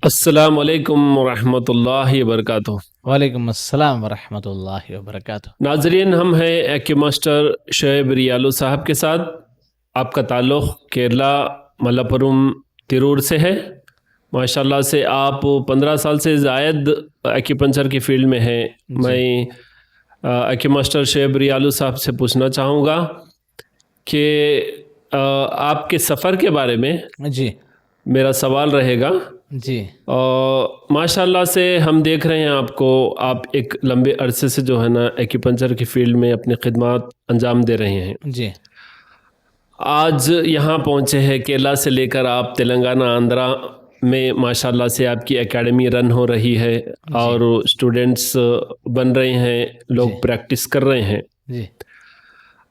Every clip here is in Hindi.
अस्सलाम वालेकुम रहमतुल्लाहि वबरकातुह। वालेकुम अस्सलाम वरहमतुल्लाहि वबरकातुह। नाजरीन, हम हैं एक्यूमास्टर शोएब रियालू साहब के साथ। आपका ताल्लुक़ केरला मलप्पुरम तिरूर से है। माशाल्लाह से आप 15 साल से ज़ायद एक्यूपंक्चर की फ़ील्ड में हैं। जी। मैं एक्यूमास्टर शोएब रियालू साहब से पूछना चाहूँगा कि आपके सफ़र के बारे में जी। मेरा सवाल रहेगा। जी। माशाल्लाह से हम देख रहे हैं आपको, आप एक लंबे अरसे से जो है ना एक्यूपंक्चर की फ़ील्ड में अपनी खिदमत अंजाम दे रहे हैं। जी। आज यहाँ पहुँचे हैं, केरला से लेकर आप तेलंगाना आंध्रा में माशाल्लाह से आपकी एकेडमी रन हो रही है जी। और स्टूडेंट्स बन रहे हैं, जी। लोग प्रैक्टिस कर रहे हैं। जी।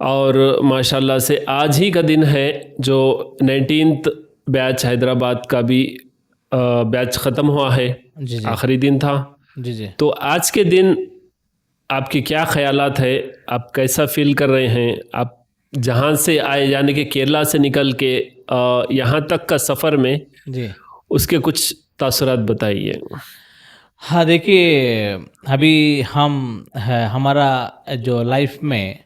और माशाल्लाह से आज ही का दिन है जो 19th बैच हैदराबाद का भी बैच ख़त्म हुआ है, जी। जी। आखिरी दिन था। जी। जी। तो आज के दिन आपके क्या ख़यालात है, आप कैसा फ़ील कर रहे हैं? आप जहाँ से आए, यानी कि केरला से निकल के यहाँ तक का सफ़र में जी। उसके कुछ तासुरात बताइए। हाँ, देखिए, अभी हमारा जो लाइफ में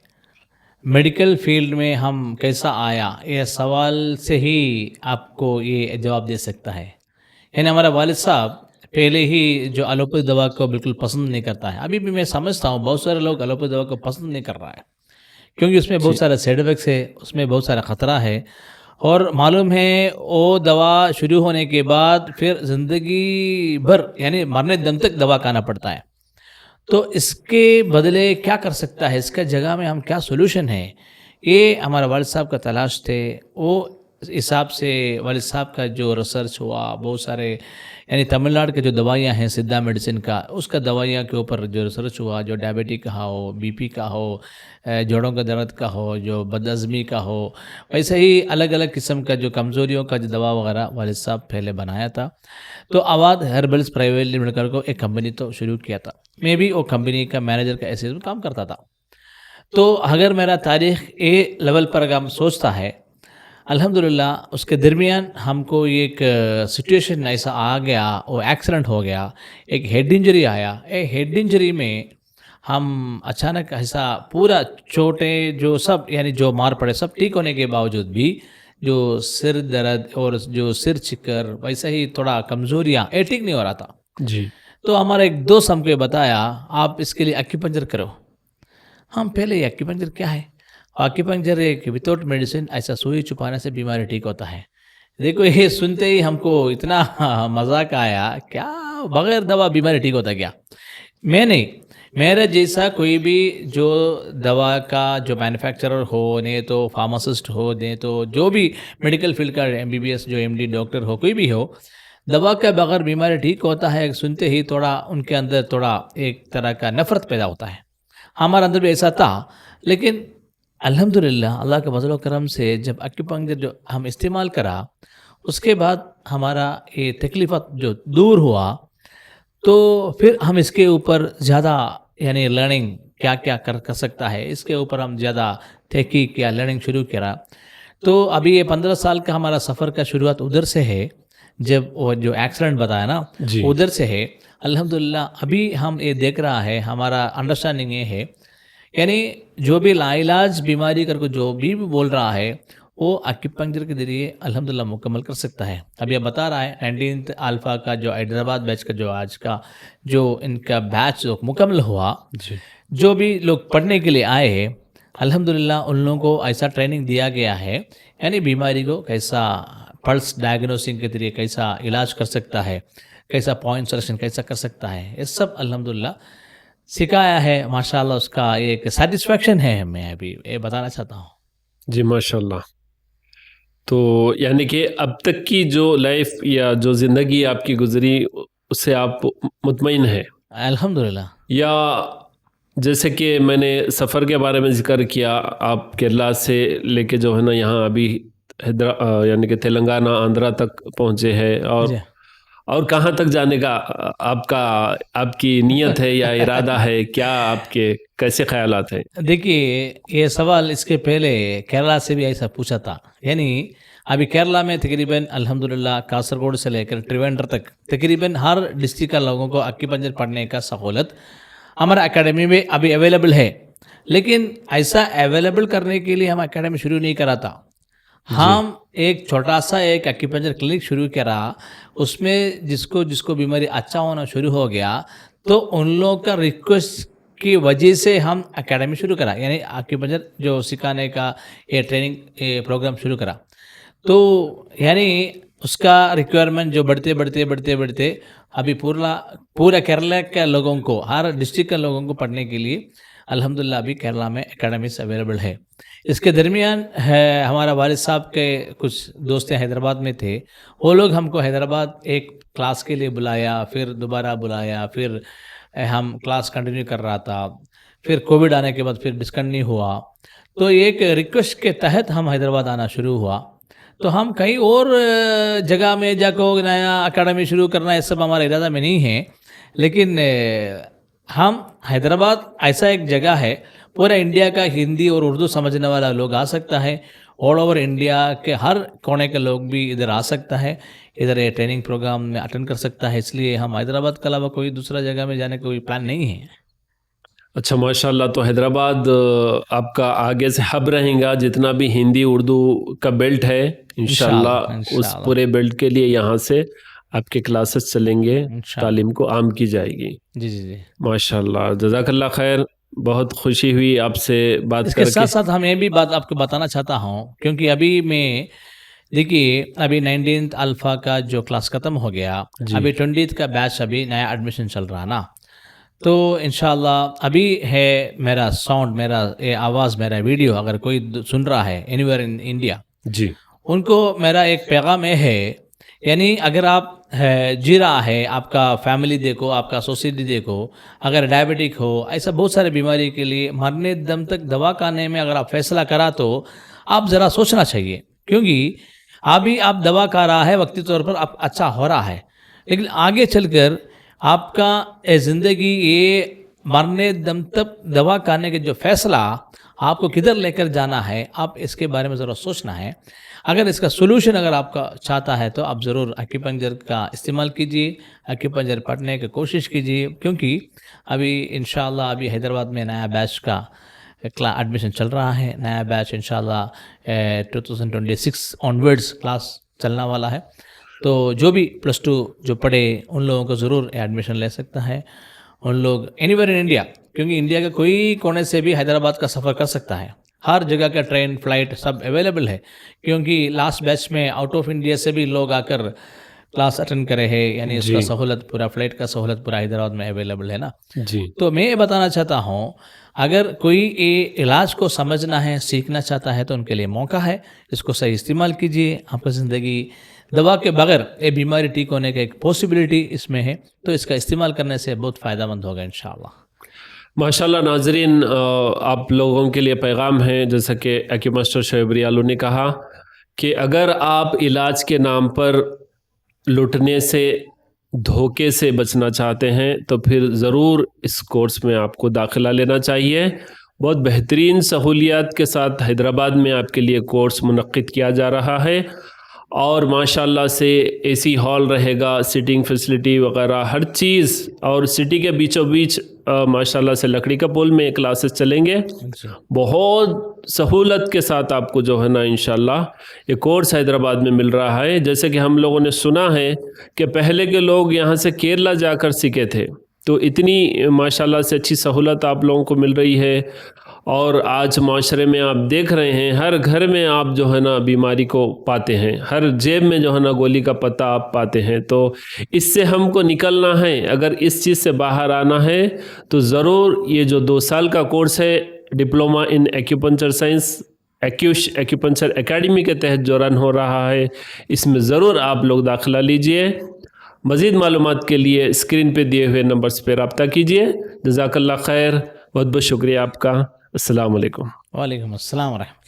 मेडिकल फील्ड में हम कैसा आया, ये सवाल से ही आपको ये जवाब दे सकता है। यानी हमारा वालिद साहब पहले ही जो एलोपैथी दवा को बिल्कुल पसंद नहीं करता है। अभी भी मैं समझता हूँ बहुत सारे लोग एलोपैथी दवा को पसंद नहीं कर रहा है, क्योंकि उसमें बहुत जी, सारा साइड इफ़ेक्ट्स है, उसमें बहुत सारा ख़तरा है। और मालूम है वो दवा शुरू होने के बाद फिर ज़िंदगी भर यानी मरने दम तक दवा खाना पड़ता है। तो इसके बदले क्या कर सकता है, इसका जगह में हम क्या सॉल्यूशन है, ये हमारा वालिद साहब का तलाश थे। वो हिसाब से वालिद साहब का जो रिसर्च हुआ, बहुत सारे यानी तमिलनाडु के जो दवाइयाँ हैं सिद्धा मेडिसिन का, उसका दवाइयाँ के ऊपर जो रिसर्च हुआ, जो डायबिटिक का हो, बीपी का हो, जोड़ों का दर्द का हो, जो बदहज़मी का हो, वैसे ही अलग अलग किस्म का जो कमज़ोरियों का जो दवा वगैरह वालिद साहब पहले बनाया था। तो आवाद हर्बल्स प्राइवेट लिमिटेड को एक कंपनी तो शुरू किया था। मैं भी वो कंपनी का मैनेजर का ऐसे में काम करता था। तो अगर मेरा तारीख़ ए लेवल पर अगर हम सोचता है, अल्हम्दुलिल्लाह उसके दरमियान हमको ये एक सिचुएशन ऐसा आ गया, वो एक्सीडेंट हो गया, एक हेड इंजरी आया। हेड इंजरी में हम अचानक ऐसा पूरा छोटे जो सब यानी जो मार पड़े सब ठीक होने के बावजूद भी जो सिर दर्द और जो सिर चिक्कर वैसे ही थोड़ा कमज़ोरियाँ ये ठीक नहीं हो रहा था। जी, तो हमारा एक दोस्त हमको बताया, आप इसके लिए एक्यूपंक्चर करो। हम पहले एक्यूपंक्चर क्या है? एक्यूपंक्चर एक विदाउट मेडिसिन ऐसा सुई चुभाने से बीमारी ठीक होता है। देखो ये सुनते ही हमको इतना मज़ाक आया, क्या बगैर दवा बीमारी ठीक होता है क्या? मैं नहीं, मेरे जैसा कोई भी जो दवा का जो मैन्युफैक्चरर हो, नहीं तो फार्मासिस्ट हो, नहीं तो जो भी मेडिकल फील्ड का एमबीबीएस जो एमडी डॉक्टर हो, कोई भी हो, दवा के बगैर बीमारी ठीक होता है सुनते ही थोड़ा उनके अंदर थोड़ा एक तरह का नफ़रत पैदा होता है। हमारे अंदर भी ऐसा था, लेकिन अल्हम्दुलिल्लाह अल्लाह के फज़ल व करम से जब एक्यूपंक्चर जो हम इस्तेमाल करा, उसके बाद हमारा ये तकलीफ़ात जो दूर हुआ, तो फिर हम इसके ऊपर ज़्यादा यानी लर्निंग क्या-क्या कर सकता है, इसके ऊपर हम ज़्यादा तहकीक या लर्निंग शुरू करा। तो अभी ये 15 साल का हमारा सफ़र का शुरुआत उधर से है, जब वो जो एक्सीडेंट बताया ना, जी, उधर से है। अल्हम्दुलिल्लाह अभी हम ये देख रहा है, हमारा अंडरस्टैंडिंग ये है, यानी जो भी लाइलाज बीमारी करके जो भी बोल रहा है, वो एक्यूपंक्चर के ज़रिए अल्हम्दुलिल्लाह मुकम्मल कर सकता है। अभी अब बता रहा है 19th अल्फ़ा का जो हैदराबाद बैच का जो आज का जो इनका बैच जो मुकम्मल हुआ, जी, जो भी लोग पढ़ने के लिए आए हैं, अल्हम्दुलिल्लाह उन लोगों को ऐसा ट्रेनिंग दिया गया है, यानी बीमारी को कैसा पल्स डायग्नोसिंग के ज़रिए कैसा इलाज कर सकता है, कैसा पॉइंट सिलेक्शन कैसा कर सकता है, ये सब अल्हम्दुलिल्लाह सिखाया है। माशाअल्लाह उसका एक सैटिस्फैक्शन है, मैं अभी ये बताना चाहता हूँ। जी, माशाल्लाह। तो यानी कि अब तक की जो लाइफ या जो ज़िंदगी आपकी गुज़री, उससे आप मुतमईन हैं? अल्हम्दुलिल्लाह। या जैसे कि मैंने सफ़र के बारे में ज़िक्र किया, आप केरला से लेके जो है ना यहाँ अभी यानी कि तेलंगाना, आंध्रा तक पहुँचे हैं। जी। और कहाँ तक जाने का आपका आपकी नीयत है या इरादा है? क्या आपके कैसे ख़यालात हैं? देखिए, ये सवाल इसके पहले केरला से भी ऐसा पूछा था। यानी अभी केरला में तकरीबन अल्हम्दुलिल्लाह कासरगोड से लेकर त्रिवेंद्र तक तकरीबन हर डिस्ट्रिक्ट का लोगों को एक्यूपंक्चर पढ़ने का सहूलत हमारा एकेडमी में अभी अवेलेबल है। लेकिन ऐसा अवेलेबल करने के लिए हम एकेडमी शुरू नहीं करा था। हम एक छोटा सा एक एक्यूपंक्चर क्लिनिक शुरू करा, उसमें जिसको जिसको बीमारी अच्छा होना शुरू हो गया तो उन लोगों का रिक्वेस्ट की वजह से हम एकेडमी शुरू करा, यानी एक्यूपंक्चर जो सिखाने का ये ट्रेनिंग प्रोग्राम शुरू करा। तो यानी उसका रिक्वायरमेंट जो बढ़ते अभी पूरा केरला के लोगों को, हर डिस्ट्रिक्ट के लोगों को पढ़ने के लिए अल्हम्दुलिल्लाह अभी केरला में एकेडमीज अवेलेबल है। इसके दरमियान है हमारा वालिद साहब के कुछ दोस्त हैदराबाद में थे, वो लोग हमको हैदराबाद एक क्लास के लिए बुलाया, फिर दोबारा बुलाया, फिर हम क्लास कंटिन्यू कर रहा था, फिर कोविड आने के बाद फिर डिस्कंटिन्यू हुआ। तो एक रिक्वेस्ट के तहत हम हैदराबाद आना शुरू हुआ। तो हम कहीं और जगह में जाकर नया एकेडमी शुरू करना ये सब हमारे इरादा में नहीं है, लेकिन हम हैदराबाद ऐसा एक जगह है, पूरा इंडिया का हिंदी और उर्दू समझने वाला लोग आ सकता है। ऑल ओवर इंडिया के हर कोने के लोग भी इधर आ सकता है, इधर ये ट्रेनिंग प्रोग्राम में अटेंड कर सकता है। इसलिए हम हैदराबाद के अलावा कोई दूसरा जगह में जाने का कोई प्लान नहीं है। अच्छा माशाल्लाह। तो हैदराबाद आपका आगे से हब रहेगा, जितना भी हिंदी उर्दू का बेल्ट है इंशाल्लाह उस पूरे बेल्ट के लिए यहाँ से आपके क्लासेस चलेंगे, तालीम को आम की जाएगी। जी जी जी माशाल्लाह, जज़ाकल्लाह खैर। बहुत खुशी हुई आपसे बात करके। इसके साथ साथ हम ये भी बात आपको बताना चाहता हूँ, क्योंकि अभी मैं देखिए अभी 19th अल्फ़ा का जो क्लास ख़त्म हो गया, अभी 20th का बैच अभी नया एडमिशन चल रहा ना। तो इंशाल्लाह अभी है मेरा साउंड, मेरा ये आवाज़, मेरा वीडियो अगर कोई सुन रहा है एनीवेयर इन इंडिया, जी, उनको मेरा एक पैगाम है, यानी अगर आप जी रहा है, आपका फैमिली देखो, आपका सोसाइटी देखो, अगर डायबिटिक हो, ऐसा बहुत सारे बीमारी के लिए मरने दम तक दवा खाने में अगर आप फैसला करा तो आप ज़रा सोचना चाहिए, क्योंकि अभी आप दवा खा रहा है, वक्ती तौर पर आप अच्छा हो रहा है, लेकिन आगे चलकर आपका ज़िंदगी ये मरने दम तक दवा खाने के जो फैसला आपको किधर लेकर जाना है, आप इसके बारे में ज़रा सोचना है। अगर इसका सोल्यूशन अगर आपका चाहता है तो आप ज़रूर एक्यूपंक्चर का इस्तेमाल कीजिए, एक्यूपंक्चर पढ़ने की कोशिश कीजिए, क्योंकि अभी इंशाल्लाह अभी हैदराबाद में नया बैच का एडमिशन चल रहा है। नया बैच इंशाल्लाह 2026 ऑनवर्ड्स क्लास चलने वाला है। तो जो भी +2 जो पढ़े उन लोगों को ज़रूर एडमिशन ले सकता है। उन लोग एनीवेयर इन इंडिया, क्योंकि इंडिया के कोई कोने से भी हैदराबाद का सफ़र कर सकता है, हर जगह का ट्रेन फ्लाइट सब अवेलेबल है, क्योंकि लास्ट बैच में आउट ऑफ इंडिया से भी लोग आकर क्लास अटेंड करे हैं, यानी उसका सहूलत पूरा फ्लाइट का सहूलत पूरा हैदराबाद में अवेलेबल है ना। जी, तो मैं ये बताना चाहता हूँ, अगर कोई ये इलाज को समझना है, सीखना चाहता है तो उनके लिए मौका है, इसको सही इस्तेमाल कीजिए। आपकी ज़िंदगी दवा के बगैर ये बीमारी ठीक होने का एक पॉसिबिलिटी इसमें है, तो इसका इस्तेमाल करने से बहुत फ़ायदेमंद होगा इंशाअल्लाह। माशाल्लाह। नाजरीन, आप लोगों के लिए पैगाम है, जैसा कि एक्यूमास्टर शोएब रियालू ने कहा कि अगर आप इलाज के नाम पर लुटने से, धोखे से बचना चाहते हैं तो फिर ज़रूर इस कोर्स में आपको दाखिला लेना चाहिए। बहुत बेहतरीन सहूलियात के साथ हैदराबाद में आपके लिए कोर्स मुनक्किद किया जा रहा है, और माशाल्लाह से एसी हॉल रहेगा, सिटिंग फैसिलिटी वगैरह हर चीज़, और सिटी के बीचों बीच माशाल्लाह से लकड़ी का पुल में क्लासेस चलेंगे। बहुत सहूलत के साथ आपको जो है ना इंशाल्लाह ये कोर्स हैदराबाद में मिल रहा है। जैसे कि हम लोगों ने सुना है कि पहले के लोग यहाँ से केरला जाकर सीखे थे, तो इतनी माशाल्लाह से अच्छी सहूलत आप लोगों को मिल रही है। और आज माशरे में आप देख रहे हैं हर घर में आप जो है ना बीमारी को पाते हैं, हर जेब में जो है ना गोली का पत्ता आप पाते हैं। तो इससे हमको निकलना है, अगर इस चीज़ से बाहर आना है तो ज़रूर ये जो 2 साल का कोर्स है diploma in acupuncture science acupuncture academy के तहत जो रन हो रहा है, इसमें ज़रूर आप लोग दाखिला लीजिए। मज़ीद मालूमात के लिए स्क्रीन पे दिए हुए नंबर्स पर रब्ता कीजिए। जज़ाकल्लाह खैर, बहुत बहुत शुक्रिया आपका। अस्सलाम वालेकुम। वालेकुम अस्सलाम व रहमतुल्लाह।